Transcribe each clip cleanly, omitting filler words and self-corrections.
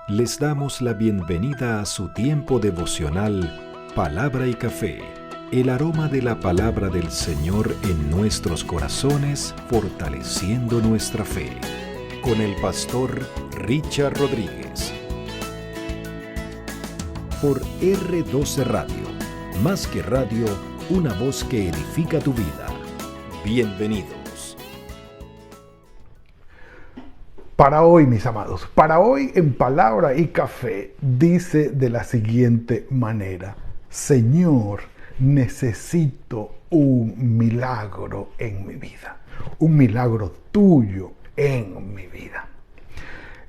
Les damos la bienvenida a su tiempo devocional Palabra y Café, el aroma de la palabra del Señor en nuestros corazones, fortaleciendo nuestra fe. Con el pastor Richard Rodríguez. Por R12 Radio, más que radio, una voz que edifica tu vida. Bienvenidos. Para hoy, mis amados, para hoy en Palabra y Café dice de la siguiente manera: Señor, necesito un milagro en mi vida, un milagro tuyo en mi vida.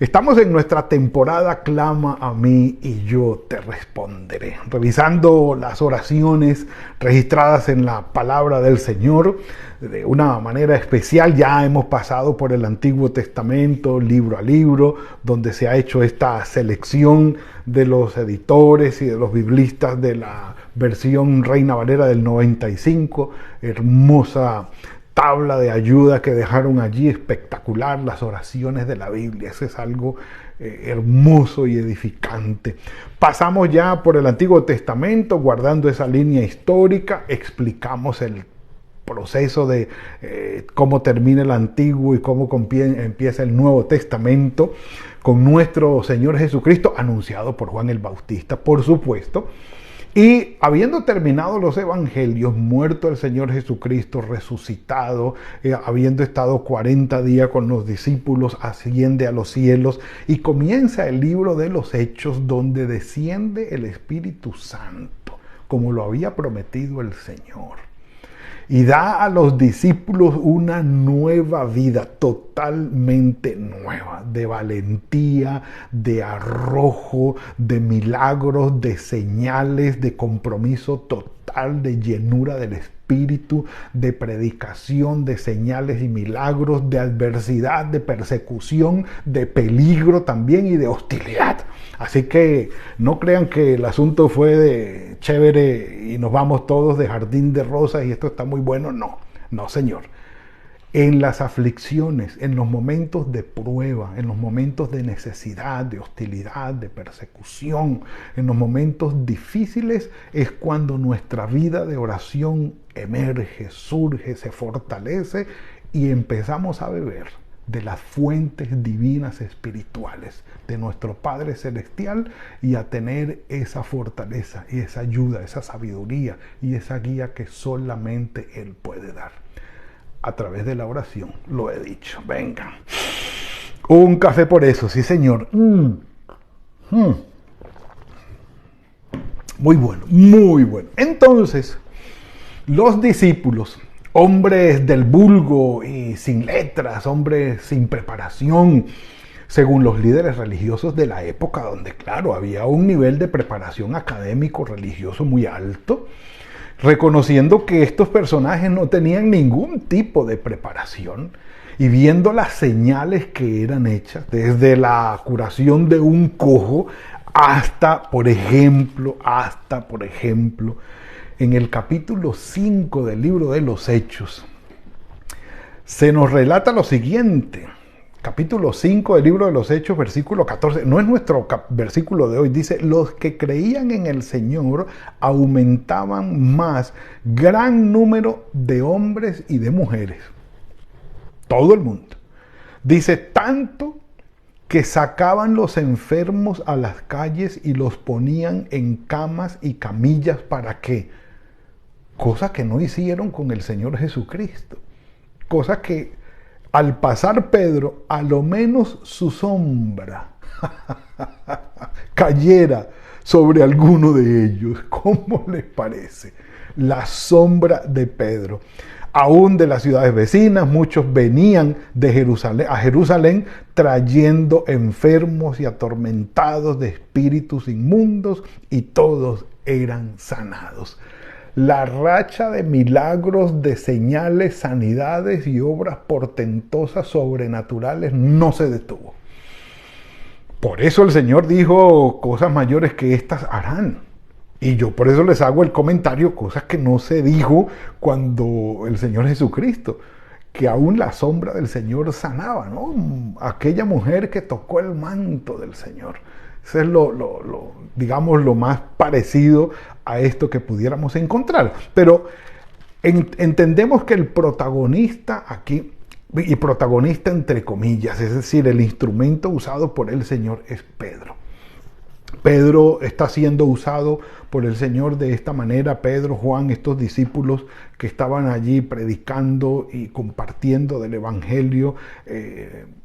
Estamos en nuestra temporada Clama a mí y yo te responderé, revisando las oraciones registradas en la palabra del Señor de una manera especial. Ya hemos pasado por el Antiguo Testamento, libro a libro, donde se ha hecho esta selección de los editores y de los biblistas de la versión Reina Valera del 95, hermosa tabla de ayuda que dejaron allí, espectacular, las oraciones de la Biblia. Eso es algo hermoso y edificante. Pasamos ya por el Antiguo Testamento, guardando esa línea histórica, explicamos el proceso de cómo termina el Antiguo y cómo empieza el Nuevo Testamento, con nuestro Señor Jesucristo, anunciado por Juan el Bautista, por supuesto. Y habiendo terminado los evangelios, muerto el Señor Jesucristo, resucitado, habiendo estado 40 días con los discípulos, asciende a los cielos y comienza el libro de los Hechos, donde desciende el Espíritu Santo, como lo había prometido el Señor. Y da a los discípulos una nueva vida, totalmente nueva, de valentía, de arrojo, de milagros, de señales, de compromiso total, de llenura del Espíritu, de predicación, de señales y milagros, de adversidad, de persecución, de peligro también y de hostilidad. Así que no crean que el asunto fue de chévere y nos vamos todos de jardín de rosas y esto está muy bueno. No, Señor. En las aflicciones, en los momentos de prueba, en los momentos de necesidad, de hostilidad, de persecución, en los momentos difíciles es cuando nuestra vida de oración emerge, surge, se fortalece y empezamos a beber de las fuentes divinas espirituales de nuestro Padre Celestial y a tener esa fortaleza y esa ayuda, esa sabiduría y esa guía que solamente Él puede dar. A través de la oración, lo he dicho. Venga. Un café por eso, sí señor. Muy bueno, muy bueno. Entonces, los discípulos, hombres del vulgo y sin letras, hombres sin preparación, según los líderes religiosos de la época, donde claro, había un nivel de preparación académico religioso muy alto, reconociendo que estos personajes no tenían ningún tipo de preparación y viendo las señales que eran hechas, desde la curación de un cojo hasta, por ejemplo, en el capítulo 5 del libro de los Hechos, se nos relata lo siguiente. Capítulo 5 del libro de los Hechos, versículo 14. No es nuestro versículo de hoy. Dice, los que creían en el Señor aumentaban más, gran número de hombres y de mujeres. Todo el mundo. Dice, tanto que sacaban los enfermos a las calles y los ponían en camas y camillas. ¿Para qué? Cosa que no hicieron con el Señor Jesucristo. Cosa que al pasar Pedro, a lo menos su sombra cayera sobre alguno de ellos. ¿Cómo les parece? La sombra de Pedro. Aún de las ciudades vecinas, muchos venían de Jerusalén trayendo enfermos y atormentados de espíritus inmundos y todos eran sanados. La racha de milagros, de señales, sanidades y obras portentosas sobrenaturales no se detuvo. Por eso el Señor dijo, cosas mayores que estas harán. Y yo por eso les hago el comentario, cosas que no se dijo cuando el Señor Jesucristo, que aún la sombra del Señor sanaba, ¿no? Aquella mujer que tocó el manto del Señor. Eso es digamos, lo más parecido a esto que pudiéramos encontrar. Pero entendemos que el protagonista aquí, y protagonista entre comillas, es decir, el instrumento usado por el Señor es Pedro. Pedro está siendo usado por el Señor de esta manera. Pedro, Juan, estos discípulos que estaban allí predicando y compartiendo del Evangelio.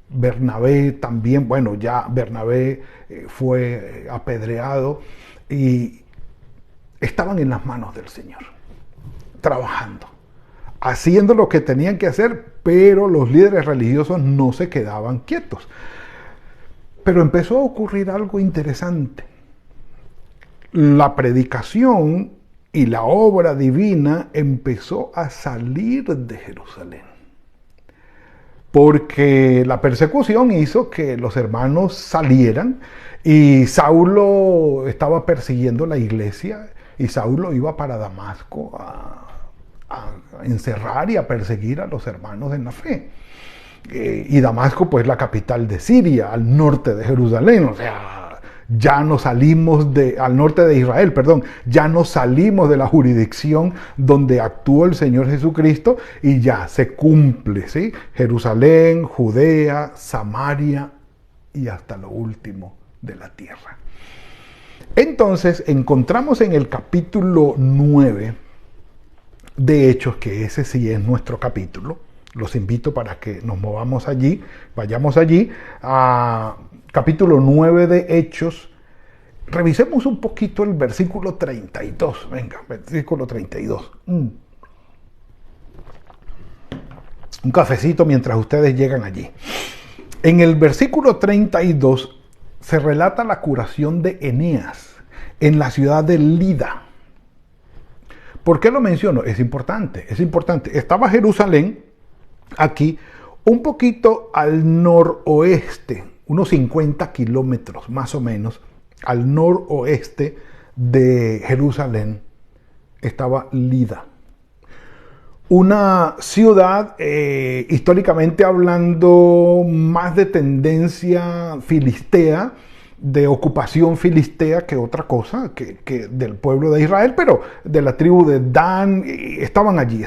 Bernabé también, bueno, ya Bernabé fue apedreado y estaban en las manos del Señor, trabajando, haciendo lo que tenían que hacer, pero los líderes religiosos no se quedaban quietos. Pero empezó a ocurrir algo interesante. La predicación y la obra divina empezó a salir de Jerusalén. Porque la persecución hizo que los hermanos salieran y Saulo estaba persiguiendo la iglesia y Saulo iba para Damasco a encerrar y a perseguir a los hermanos en la fe. Y Damasco, pues, la capital de Siria, al norte de Jerusalén. O sea, ya no salimos al norte de Israel, perdón, ya no salimos de la jurisdicción donde actuó el Señor Jesucristo y ya se cumple, ¿sí? Jerusalén, Judea, Samaria y hasta lo último de la tierra. Entonces, encontramos en el capítulo 9 de Hechos, que ese sí es nuestro capítulo. Los invito para que nos movamos allí, vayamos allí, a capítulo 9 de Hechos. Revisemos un poquito el versículo 32. Venga, versículo 32. Un cafecito mientras ustedes llegan allí. En el versículo 32 se relata la curación de Eneas en la ciudad de Lida. ¿Por qué lo menciono? Es importante, es importante. Estaba Jerusalén aquí, un poquito al noroeste, unos 50 kilómetros más o menos, al noroeste de Jerusalén, estaba Lida. Una ciudad, históricamente hablando, más de tendencia filistea, de ocupación filistea que otra cosa, que del pueblo de Israel, pero de la tribu de Dan, estaban allí.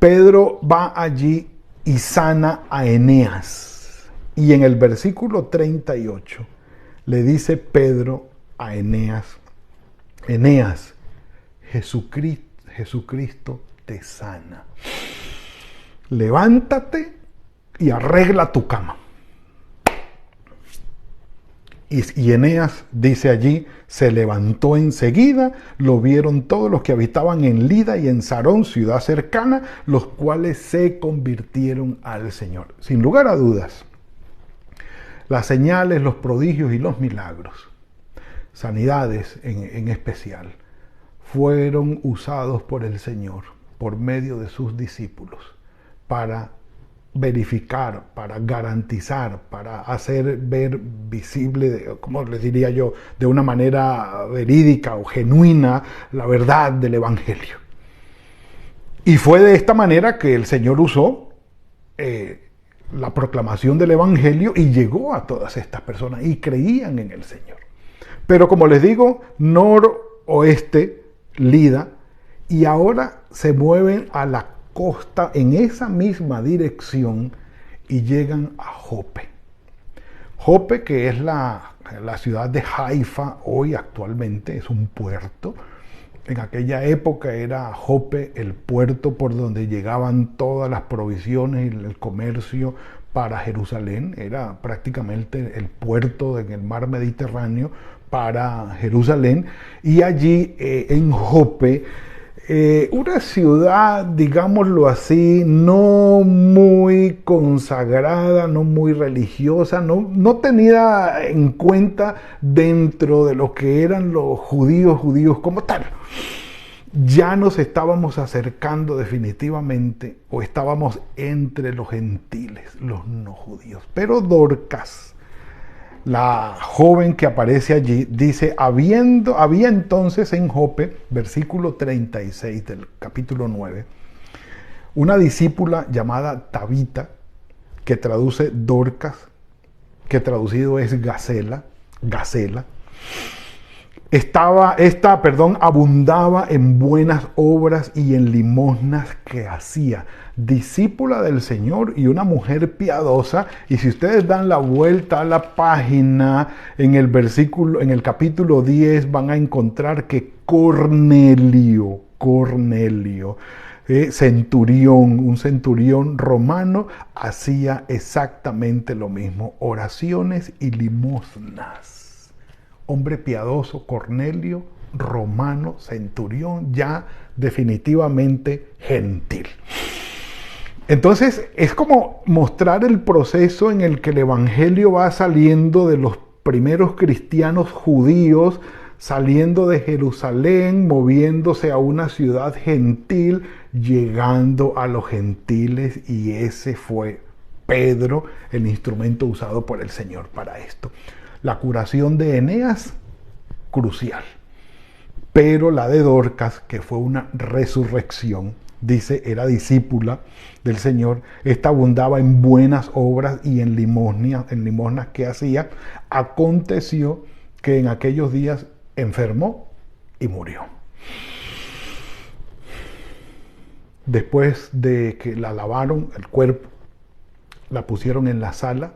Pedro va allí y sana a Eneas. Y en el versículo 38 le dice Pedro a Eneas, Eneas, Jesucristo te sana. Levántate y arregla tu cama. Y Eneas, dice allí, se levantó enseguida, lo vieron todos los que habitaban en Lida y en Sarón, ciudad cercana, los cuales se convirtieron al Señor. Sin lugar a dudas, las señales, los prodigios y los milagros, sanidades en especial, fueron usados por el Señor, por medio de sus discípulos, para verificar, para garantizar, para hacer ver visible, como les diría yo, de una manera verídica o genuina la verdad del Evangelio. Y fue de esta manera que el Señor usó la proclamación del Evangelio y llegó a todas estas personas y creían en el Señor. Pero como les digo, noroeste, Lida, y ahora se mueven a la costa en esa misma dirección y llegan a Jope. Jope, que es la ciudad de Haifa, hoy actualmente es un puerto. En aquella época era Jope el puerto por donde llegaban todas las provisiones y el comercio para Jerusalén. Era prácticamente el puerto en el mar Mediterráneo para Jerusalén. Y allí en Jope, una ciudad, digámoslo así, no muy consagrada, no muy religiosa, no tenida en cuenta dentro de lo que eran los judíos como tal. Ya nos estábamos acercando definitivamente, o estábamos entre los gentiles, los no judíos. Pero Dorcas, la joven que aparece allí, dice, había entonces en Jope, versículo 36 del capítulo 9, una discípula llamada Tabita, que traduce Dorcas, que traducido es Gacela, abundaba en buenas obras y en limosnas que hacía. Discípula del Señor y una mujer piadosa. Y si ustedes dan la vuelta a la página, en el capítulo 10 van a encontrar que Cornelio, centurión, un centurión romano, hacía exactamente lo mismo, oraciones y limosnas. Hombre piadoso, Cornelio, romano, centurión, ya definitivamente gentil. Entonces, es como mostrar el proceso en el que el evangelio va saliendo de los primeros cristianos judíos, saliendo de Jerusalén, moviéndose a una ciudad gentil, llegando a los gentiles, y ese fue Pedro, el instrumento usado por el Señor para esto. La curación de Eneas, crucial. Pero la de Dorcas, que fue una resurrección, dice, era discípula del Señor, esta abundaba en buenas obras y en limosnas que hacía. Aconteció que en aquellos días enfermó y murió. Después de que la lavaron el cuerpo, la pusieron en la sala.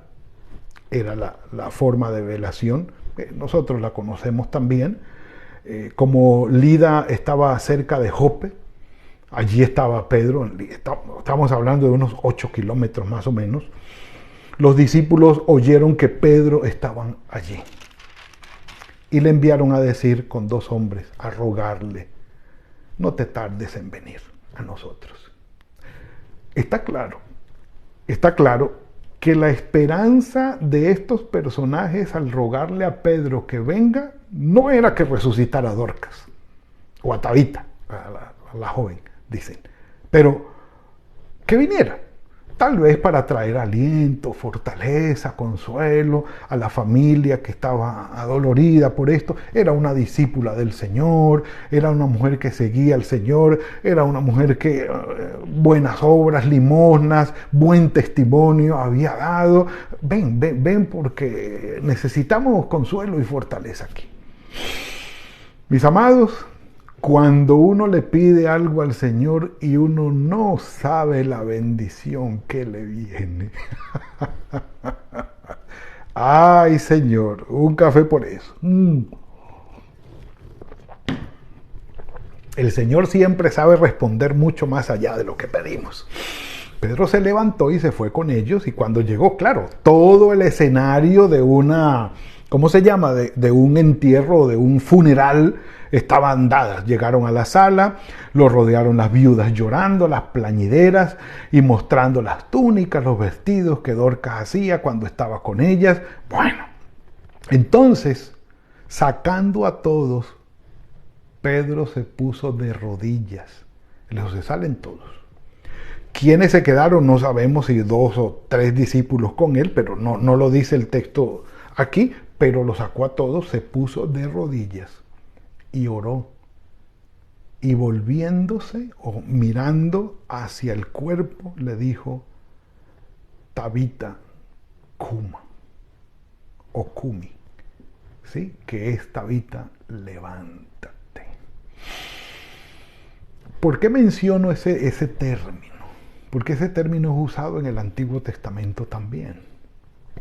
Era la forma de velación. Nosotros la conocemos también. Como Lida estaba cerca de Jope, allí estaba Pedro. Estamos hablando de unos 8 kilómetros más o menos. Los discípulos oyeron que Pedro estaba allí y le enviaron a decir con 2 hombres, a rogarle: no te tardes en venir a nosotros. Está claro que la esperanza de estos personajes al rogarle a Pedro que venga no era que resucitara a Dorcas o a Tabita, a la joven, dicen, pero que viniera, tal vez para traer aliento, fortaleza, consuelo a la familia que estaba adolorida por esto. Era una discípula del Señor, era una mujer que seguía al Señor, era una mujer que buenas obras, limosnas, buen testimonio había dado. Ven, porque necesitamos consuelo y fortaleza aquí. Mis amados, cuando uno le pide algo al Señor y uno no sabe la bendición que le viene. Ay, Señor, un café por eso. El Señor siempre sabe responder mucho más allá de lo que pedimos. Pedro se levantó y se fue con ellos, y cuando llegó, claro, todo el escenario de una, ¿cómo se llama? De un entierro, de un funeral, estaban dadas. Llegaron a la sala, lo rodearon las viudas llorando, las plañideras, y mostrando las túnicas, los vestidos que Dorcas hacía cuando estaba con ellas. Bueno, entonces, sacando a todos, Pedro se puso de rodillas. Se salen todos. ¿Quiénes se quedaron? No sabemos, si 2 o 3 discípulos con él, pero no lo dice el texto aquí, pero lo sacó a todos, se puso de rodillas y oró. Y volviéndose o mirando hacia el cuerpo, le dijo: Tabita, cuma, o cumi, ¿sí? Que es Tabita, levántate. ¿Por qué menciono ese término? Porque ese término es usado en el Antiguo Testamento también.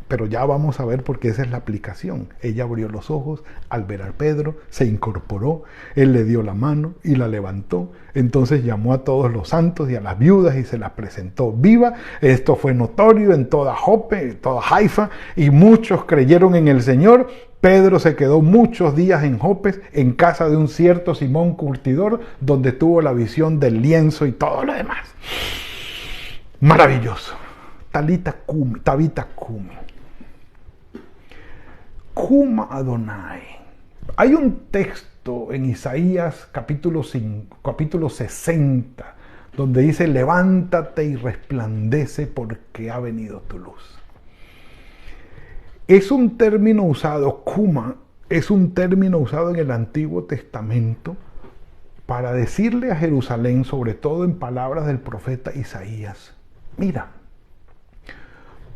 Pero ya vamos a ver por qué esa es la aplicación. Ella abrió los ojos al ver a Pedro, se incorporó, él le dio la mano y la levantó. Entonces llamó a todos los santos y a las viudas y se las presentó viva. Esto fue notorio en toda Jope, en toda Haifa, y muchos creyeron en el Señor. Pedro se quedó muchos días en Jope, en casa de un cierto Simón Curtidor, donde tuvo la visión del lienzo y todo lo demás. Maravilloso. Tabita cumi. Cuma Adonai. Hay un texto en Isaías capítulo 60, donde dice: levántate y resplandece porque ha venido tu luz. Es un término usado, cuma, es un término usado en el Antiguo Testamento para decirle a Jerusalén, sobre todo en palabras del profeta Isaías: mira,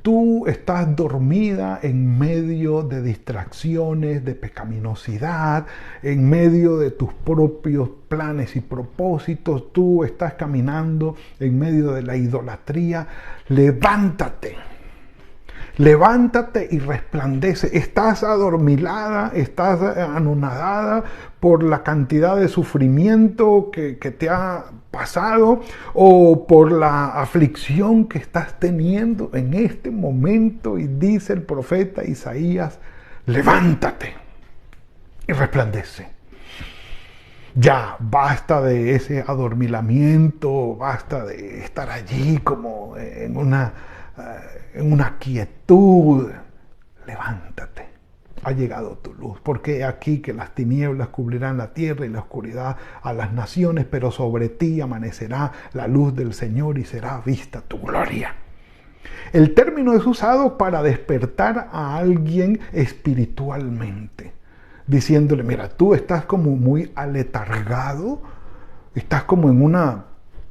tú estás dormida en medio de distracciones, de pecaminosidad, en medio de tus propios planes y propósitos. Tú estás caminando en medio de la idolatría. Levántate. Levántate y resplandece. Estás adormilada, estás anonadada por la cantidad de sufrimiento que te ha pasado o por la aflicción que estás teniendo en este momento. Y dice el profeta Isaías: levántate y resplandece. Ya, basta de ese adormilamiento, basta de estar allí como en una quietud. Levántate, ha llegado tu luz, porque aquí que las tinieblas cubrirán la tierra y la oscuridad a las naciones, pero sobre ti amanecerá la luz del Señor y será vista tu gloria. El término es usado para despertar a alguien espiritualmente, diciéndole: mira, tú estás como muy aletargado, estás como en una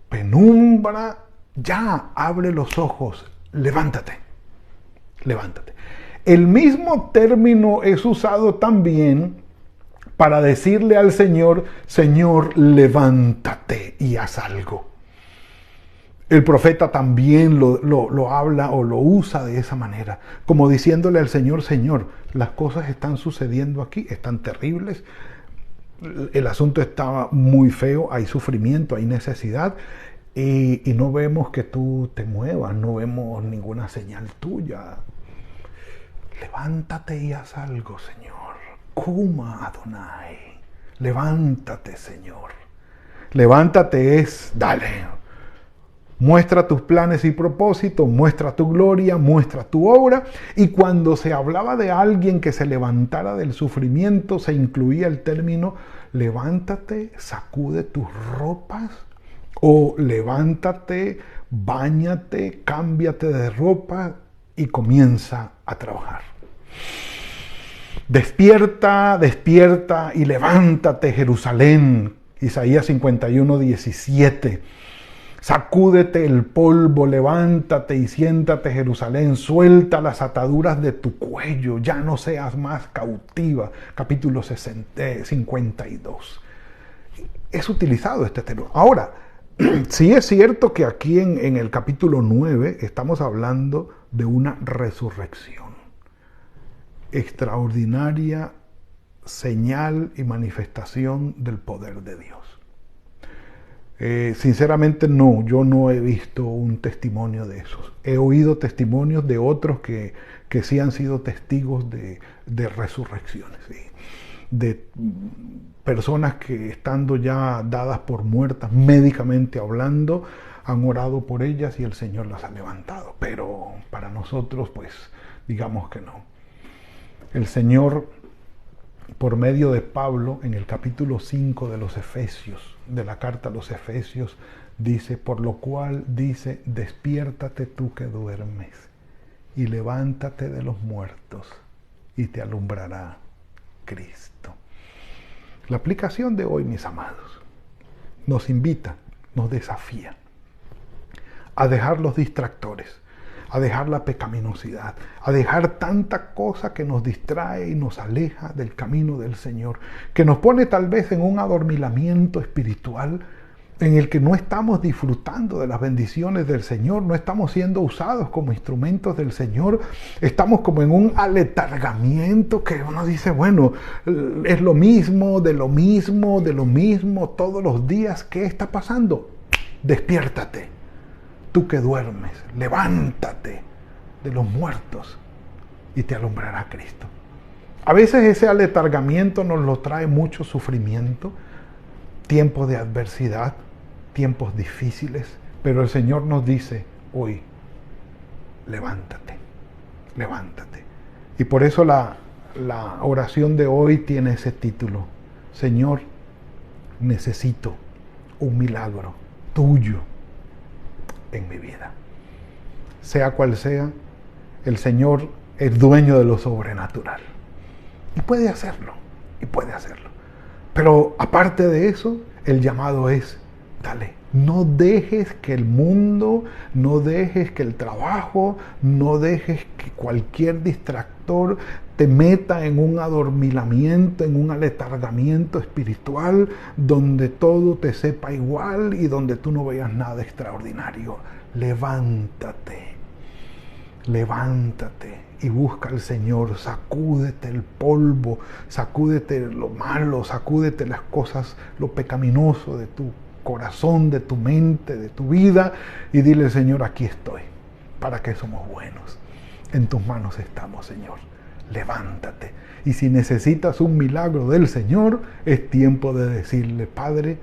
penumbra, ya, abre los ojos, levántate, levántate. El mismo término es usado también para decirle al Señor: Señor, levántate y haz algo. El profeta también lo habla o lo usa de esa manera, como diciéndole al Señor: Señor, las cosas están sucediendo aquí, están terribles, el asunto está muy feo, hay sufrimiento, hay necesidad, y no vemos que tú te muevas, no vemos ninguna señal tuya. Levántate y haz algo, Señor. Kuma Adonai. Levántate, Señor. Levántate es, dale. Muestra tus planes y propósitos, muestra tu gloria, muestra tu obra. Y cuando se hablaba de alguien que se levantara del sufrimiento, se incluía el término: levántate, sacude tus ropas, o levántate, báñate, cámbiate de ropa y comienza a trabajar. Despierta, despierta y levántate, Jerusalén. Isaías 51:17. Sacúdete el polvo, levántate y siéntate, Jerusalén, suelta las ataduras de tu cuello, ya no seas más cautiva. Capítulo 52. Es utilizado este término. Ahora, sí es cierto que aquí en el capítulo 9 estamos hablando de una resurrección. Extraordinaria señal y manifestación del poder de Dios. Sinceramente yo no he visto un testimonio de esos. He oído testimonios de otros que sí han sido testigos de resurrecciones, ¿sí? De personas que, estando ya dadas por muertas, médicamente hablando, han orado por ellas y el Señor las ha levantado. Pero para nosotros, pues, digamos que no. El Señor, por medio de Pablo, en el capítulo 5 de los Efesios, de la carta a los Efesios, dice: por lo cual dice, despiértate tú que duermes, y levántate de los muertos, y te alumbrará Cristo. La aplicación de hoy, mis amados, nos invita, nos desafía a dejar los distractores, a dejar la pecaminosidad, a dejar tanta cosa que nos distrae y nos aleja del camino del Señor, que nos pone tal vez en un adormilamiento espiritual en el que no estamos disfrutando de las bendiciones del Señor, no estamos siendo usados como instrumentos del Señor, estamos como en un aletargamiento que uno dice: bueno, es lo mismo, de lo mismo, de lo mismo, todos los días. ¿Qué está pasando? Despiértate, tú que duermes, levántate de los muertos y te alumbrará Cristo. A veces ese aletargamiento nos lo trae mucho sufrimiento, tiempos de adversidad, tiempos difíciles, pero el Señor nos dice hoy: levántate, levántate. Y por eso la oración de hoy tiene ese título: Señor, necesito un milagro tuyo en mi vida. Sea cual sea, el Señor es dueño de lo sobrenatural. Y puede hacerlo, y puede hacerlo. Pero aparte de eso, El llamado es, dale, no dejes que el mundo, no dejes que el trabajo, no dejes que cualquier distractor te meta en un adormilamiento, en un aletargamiento espiritual, donde todo te sepa igual y donde tú no veas nada extraordinario. Levántate, levántate y busca al Señor, sacúdete el polvo, sacúdete lo malo, sacúdete las cosas, lo pecaminoso de tu corazón, de tu mente, de tu vida, y dile, Señor, aquí estoy. ¿Para qué somos buenos? En tus manos estamos, Señor. Levántate. Y si necesitas un milagro del Señor, es tiempo de decirle, Padre,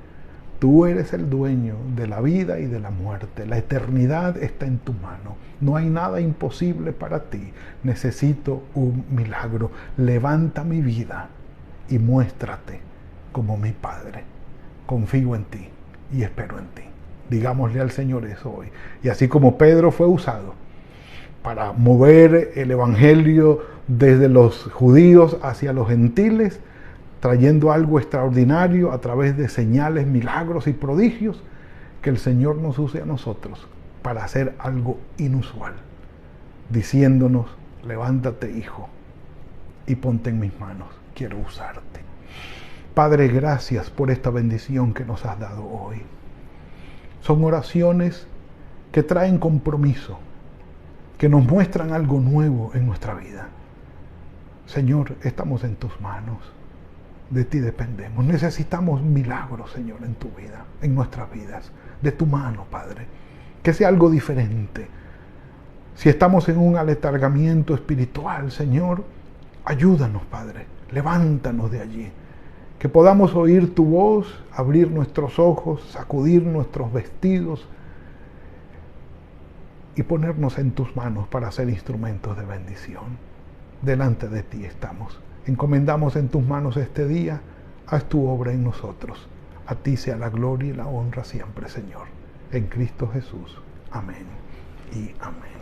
tú eres el dueño de la vida y de la muerte. La eternidad está en tu mano. No hay nada imposible para ti. Necesito un milagro. Levanta mi vida y muéstrate como mi Padre. Confío en ti y espero en ti. Digámosle al Señor eso hoy. Y así como Pedro fue usado para mover el evangelio desde los judíos hacia los gentiles, trayendo algo extraordinario a través de señales, milagros y prodigios, que el Señor nos use a nosotros para hacer algo inusual, diciéndonos, levántate, hijo, y ponte en mis manos, quiero usarte. Padre, gracias por esta bendición que nos has dado hoy. Son oraciones que traen compromiso, que nos muestran algo nuevo en nuestra vida. Señor, estamos en tus manos. De ti dependemos. Necesitamos milagros, Señor, en tu vida, en nuestras vidas. De tu mano, Padre. Que sea algo diferente. Si estamos en un aletargamiento espiritual, Señor, ayúdanos, Padre. Levántanos de allí. Que podamos oír tu voz, abrir nuestros ojos, sacudir nuestros vestidos y ponernos en tus manos para ser instrumentos de bendición. Delante de ti estamos. Encomendamos en tus manos este día. Haz tu obra en nosotros. A ti sea la gloria y la honra siempre, Señor. En Cristo Jesús. Amén y amén.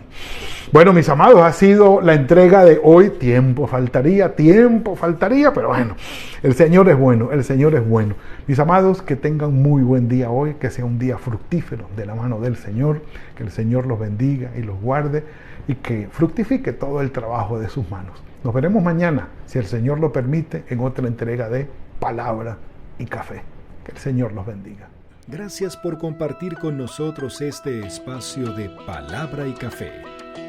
Bueno, mis amados, ha sido la entrega de hoy. Tiempo faltaría, pero bueno, el Señor es bueno, el Señor es bueno. Mis amados, que tengan muy buen día hoy, que sea un día fructífero de la mano del Señor, que el Señor los bendiga y los guarde y que fructifique todo el trabajo de sus manos. Nos veremos mañana, si el Señor lo permite, en otra entrega de Palabra y Café. Que el Señor los bendiga. Gracias por compartir con nosotros este espacio de Palabra y Café.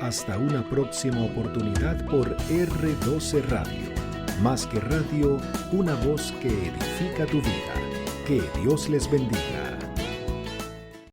Hasta una próxima oportunidad por R12 Radio. Más que radio, una voz que edifica tu vida. Que Dios les bendiga.